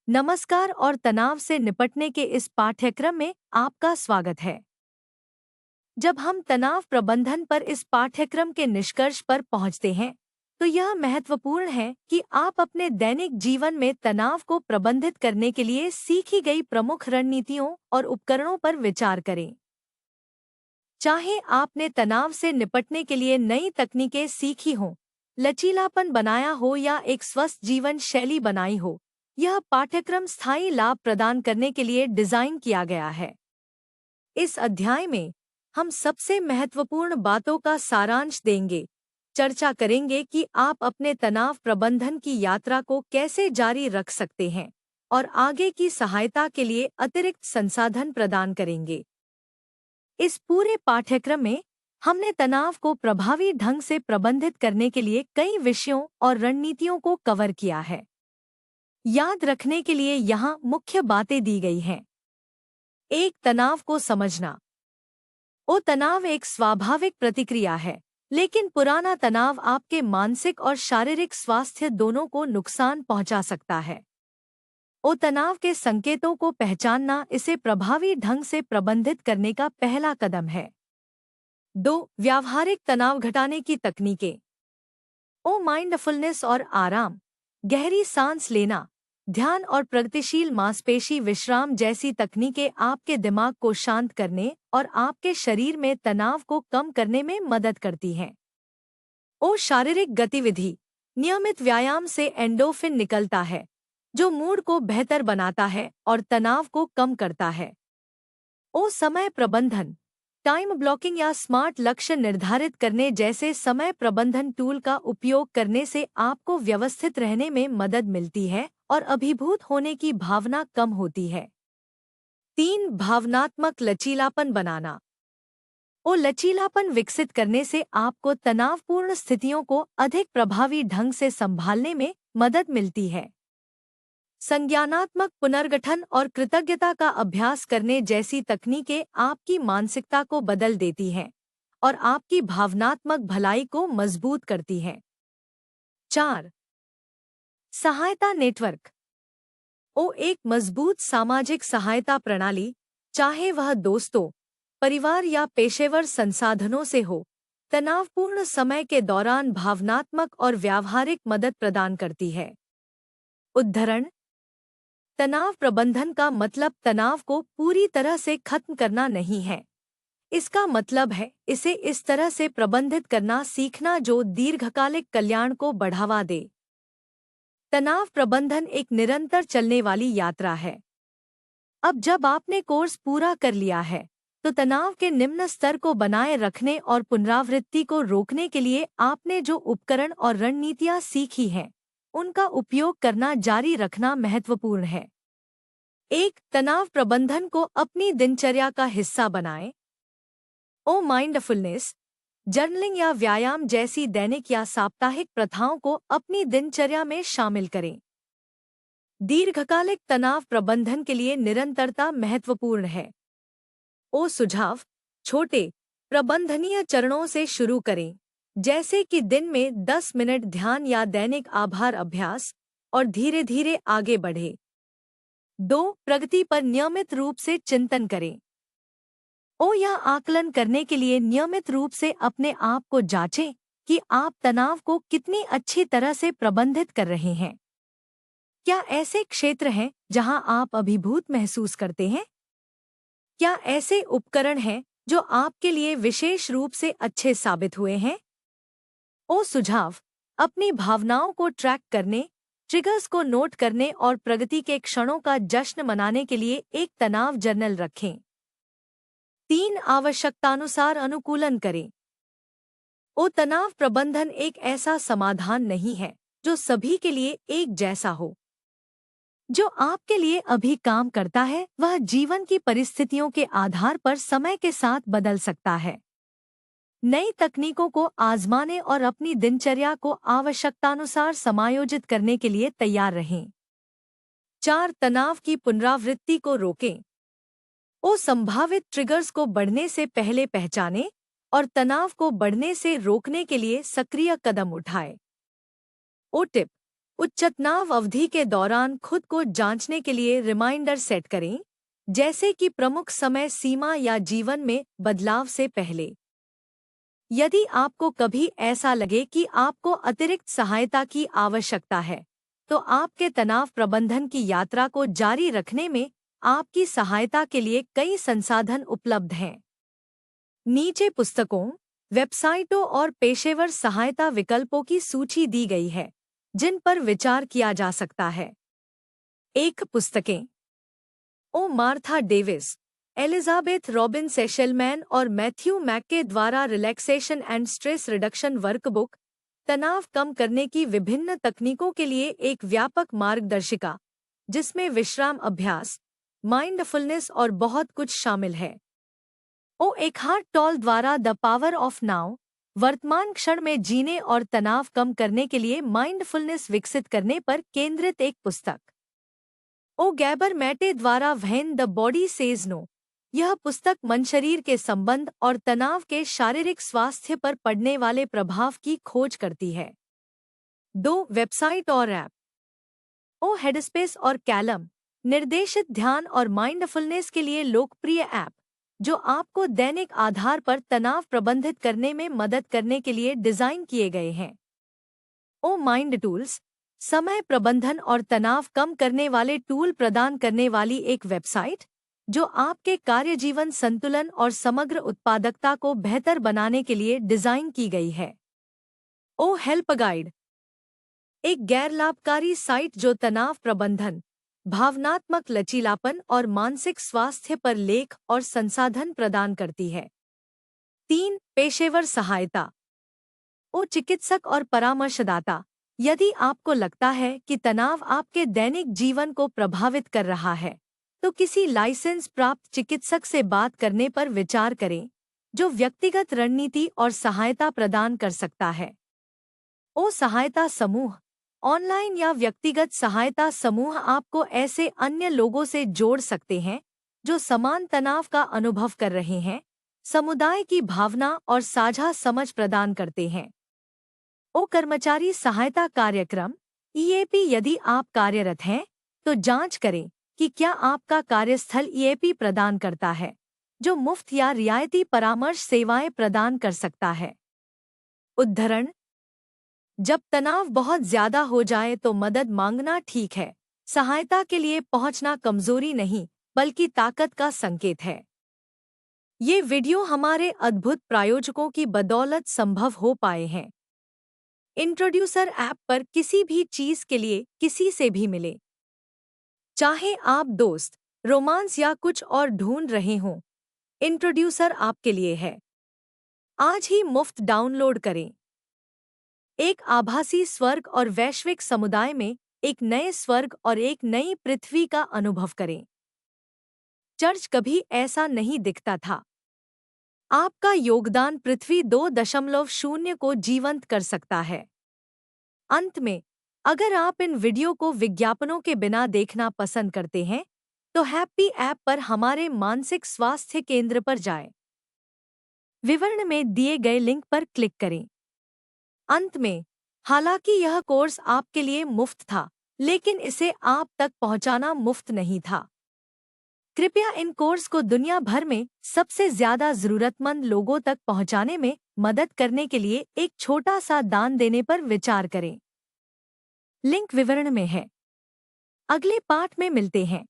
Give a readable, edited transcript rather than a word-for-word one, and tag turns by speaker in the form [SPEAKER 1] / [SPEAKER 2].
[SPEAKER 1] नमस्कार और तनाव से निपटने के इस पाठ्यक्रम में आपका स्वागत है। जब हम तनाव प्रबंधन पर इस पाठ्यक्रम के निष्कर्ष पर पहुंचते हैं, तो यह महत्वपूर्ण है कि आप अपने दैनिक जीवन में तनाव को प्रबंधित करने के लिए सीखी गई प्रमुख रणनीतियों और उपकरणों पर विचार करें। चाहे आपने तनाव से निपटने के लिए नई तकनीकें सीखी हों, लचीलापन बनाया हो या एक स्वस्थ जीवन शैली बनाई हो, यह पाठ्यक्रम स्थायी लाभ प्रदान करने के लिए डिजाइन किया गया है। इस अध्याय में हम सबसे महत्वपूर्ण बातों का सारांश देंगे, चर्चा करेंगे कि आप अपने तनाव प्रबंधन की यात्रा को कैसे जारी रख सकते हैं और आगे की सहायता के लिए अतिरिक्त संसाधन प्रदान करेंगे। इस पूरे पाठ्यक्रम में हमने तनाव को प्रभावी ढंग से प्रबंधित करने के लिए कई विषयों और रणनीतियों को कवर किया है। याद रखने के लिए यहाँ मुख्य बातें दी गई हैं। 1. तनाव को समझना। तनाव एक स्वाभाविक प्रतिक्रिया है, लेकिन पुराना तनाव आपके मानसिक और शारीरिक स्वास्थ्य दोनों को नुकसान पहुंचा सकता है। तनाव के संकेतों को पहचानना इसे प्रभावी ढंग से प्रबंधित करने का पहला कदम है। 2. व्यावहारिक तनाव घटाने की तकनीकें। माइंडफुलनेस और आराम, गहरी सांस लेना, ध्यान और प्रगतिशील मांसपेशी विश्राम जैसी तकनीकें आपके दिमाग को शांत करने और आपके शरीर में तनाव को कम करने में मदद करती हैं। शारीरिक गतिविधि। नियमित व्यायाम से एंडोर्फिन निकलता है, जो मूड को बेहतर बनाता है और तनाव को कम करता है। समय प्रबंधन। टाइम ब्लॉकिंग या स्मार्ट लक्ष्य निर्धारित करने जैसे समय प्रबंधन टूल का उपयोग करने से आपको व्यवस्थित रहने में मदद मिलती है और अभिभूत होने की भावना कम होती है। 3. भावनात्मक लचीलापन बनाना। लचीलापन विकसित करने से आपको तनावपूर्ण स्थितियों को अधिक प्रभावी ढंग से संभालने में मदद मिलती है। संज्ञानात्मक पुनर्गठन और कृतज्ञता का अभ्यास करने जैसी तकनीकें आपकी मानसिकता को बदल देती हैं और आपकी भावनात्मक भलाई को मजबूत करती हैं। 4. सहायता नेटवर्क। एक मजबूत सामाजिक सहायता प्रणाली, चाहे वह दोस्तों, परिवार या पेशेवर संसाधनों से हो, तनावपूर्ण समय के दौरान भावनात्मक और व्यावहारिक मदद प्रदान करती है। उद्धरण। तनाव प्रबंधन का मतलब तनाव को पूरी तरह से खत्म करना नहीं है। इसका मतलब है इसे इस तरह से प्रबंधित करना सीखना जो दीर्घकालिक कल्याण को बढ़ावा दे। तनाव प्रबंधन एक निरंतर चलने वाली यात्रा है। अब जब आपने कोर्स पूरा कर लिया है, तो तनाव के निम्न स्तर को बनाए रखने और पुनरावृत्ति को रोकने के लिए आपने जो उपकरण और रणनीतियां सीखी हैं, उनका उपयोग करना जारी रखना महत्वपूर्ण है। 1. तनाव प्रबंधन को अपनी दिनचर्या का हिस्सा बनाएं। माइंडफुलनेस, जर्नलिंग या व्यायाम जैसी दैनिक या साप्ताहिक प्रथाओं को अपनी दिनचर्या में शामिल करें। दीर्घकालिक तनाव प्रबंधन के लिए निरंतरता महत्वपूर्ण है। सुझाव। छोटे, प्रबंधनीय चरणों से शुरू करें, जैसे कि दिन में 10 मिनट ध्यान या दैनिक आभार अभ्यास, और धीरे धीरे आगे बढ़े। 2. प्रगति पर नियमित रूप से चिंतन करें। यह आकलन करने के लिए नियमित रूप से अपने आप को जांचें कि आप तनाव को कितनी अच्छी तरह से प्रबंधित कर रहे हैं। क्या ऐसे क्षेत्र हैं जहां आप अभिभूत महसूस करते हैं? क्या ऐसे उपकरण हैं जो आपके लिए विशेष रूप से अच्छे साबित हुए हैं? सुझाव। अपनी भावनाओं को ट्रैक करने, ट्रिगर्स को नोट करने और प्रगति के क्षणों का जश्न मनाने के लिए एक तनाव जर्नल रखें। 3. आवश्यकतानुसार अनुकूलन करें। तनाव प्रबंधन एक ऐसा समाधान नहीं है जो सभी के लिए एक जैसा हो। जो आपके लिए अभी काम करता है वह जीवन की परिस्थितियों के आधार पर समय के साथ बदल सकता है। नई तकनीकों को आजमाने और अपनी दिनचर्या को आवश्यकतानुसार समायोजित करने के लिए तैयार रहें। 4. तनाव की पुनरावृत्ति को रोकें। संभावित ट्रिगर्स को बढ़ने से पहले पहचानें और तनाव को बढ़ने से रोकने के लिए सक्रिय कदम उठाएं। टिप। उच्च तनाव अवधि के दौरान खुद को जांचने के लिए रिमाइंडर सेट करें, जैसे कि प्रमुख समय सीमा या जीवन में बदलाव से पहले। यदि आपको कभी ऐसा लगे कि आपको अतिरिक्त सहायता की आवश्यकता है, तो आपके तनाव प्रबंधन की यात्रा को जारी रखने में आपकी सहायता के लिए कई संसाधन उपलब्ध हैं। नीचे पुस्तकों, वेबसाइटों और पेशेवर सहायता विकल्पों की सूची दी गई है, जिन पर विचार किया जा सकता है। एक पुस्तकें। ओ मार्था डेविस, एलिजाबेथ रॉबिन सेशलमैन और मैथ्यू मैक्के द्वारा relaxation and stress reduction workbook, तनाव कम करने की विभिन्न तकनीकों के लिए एक व्यापक मार्गदर्शिका, जिसमें विश्राम अभ्यास, माइंडफुलनेस और बहुत कुछ शामिल है। ओ एकहार्ट टॉल द्वारा द पावर ऑफ नाउ, वर्तमान क्षण में जीने और तनाव कम करने के लिए माइंडफुलनेस विकसित करने पर केंद्रित एक पुस्तक। ओ गैबर मैटे द्वारा when the body says no, यह पुस्तक मन शरीर के संबंध और तनाव के शारीरिक स्वास्थ्य पर पड़ने वाले प्रभाव की खोज करती है। 2 वेबसाइट और ऐप। ओ हेडस्पेस और कैलम, निर्देशित ध्यान और माइंडफुलनेस के लिए लोकप्रिय ऐप, जो आपको दैनिक आधार पर तनाव प्रबंधित करने में मदद करने के लिए डिजाइन किए गए हैं। ओ माइंड टूल्स, समय प्रबंधन और तनाव कम करने वाले टूल प्रदान करने वाली एक वेबसाइट, जो आपके कार्यजीवन संतुलन और समग्र उत्पादकता को बेहतर बनाने के लिए डिजाइन की गई है। ओ हेल्प गाइड, एक गैर लाभकारी साइट जो तनाव प्रबंधन, भावनात्मक लचीलापन और मानसिक स्वास्थ्य पर लेख और संसाधन प्रदान करती है। 3 पेशेवर सहायता। ओ चिकित्सक और परामर्शदाता, यदि आपको लगता है कि तनाव आपके दैनिक जीवन को प्रभावित कर रहा है, तो किसी लाइसेंस प्राप्त चिकित्सक से बात करने पर विचार करें, जो व्यक्तिगत रणनीति और सहायता प्रदान कर सकता है। ओ सहायता समूह, ऑनलाइन या व्यक्तिगत सहायता समूह आपको ऐसे अन्य लोगों से जोड़ सकते हैं जो समान तनाव का अनुभव कर रहे हैं, समुदाय की भावना और साझा समझ प्रदान करते हैं। ओ कर्मचारी सहायता कार्यक्रम ईएपी, यदि आप कार्यरत हैं तो जांच करें कि क्या आपका कार्यस्थल ईएपी प्रदान करता है, जो मुफ्त या रियायती परामर्श सेवाएं प्रदान कर सकता है। उद्धरण, जब तनाव बहुत ज्यादा हो जाए तो मदद मांगना ठीक है। सहायता के लिए पहुंचना कमजोरी नहीं, बल्कि ताकत का संकेत है। ये वीडियो हमारे अद्भुत प्रायोजकों की बदौलत संभव हो पाए हैं। इंट्रोड्यूसर ऐप पर किसी भी चीज के लिए किसी से भी मिले। चाहे आप दोस्त, रोमांस या कुछ और ढूंढ रहे हों, इंट्रोड्यूसर आपके लिए है। आज ही मुफ्त डाउनलोड करें। एक आभासी स्वर्ग और वैश्विक समुदाय में एक नए स्वर्ग और एक नई पृथ्वी का अनुभव करें। चर्च कभी ऐसा नहीं दिखता था। आपका योगदान पृथ्वी 2.0 को जीवंत कर सकता है। अंत में, अगर आप इन वीडियो को विज्ञापनों के बिना देखना पसंद करते हैं, तो हैप्पी ऐप पर हमारे मानसिक स्वास्थ्य केंद्र पर जाएं। विवरण में दिए गए लिंक पर क्लिक करें। अंत में, हालांकि यह कोर्स आपके लिए मुफ्त था, लेकिन इसे आप तक पहुंचाना मुफ्त नहीं था। कृपया इन कोर्स को दुनिया भर में सबसे ज्यादा जरूरतमंद लोगों तक पहुंचाने में मदद करने के लिए एक छोटा सा दान देने पर विचार करें। लिंक विवरण में है। अगले पाठ में मिलते हैं।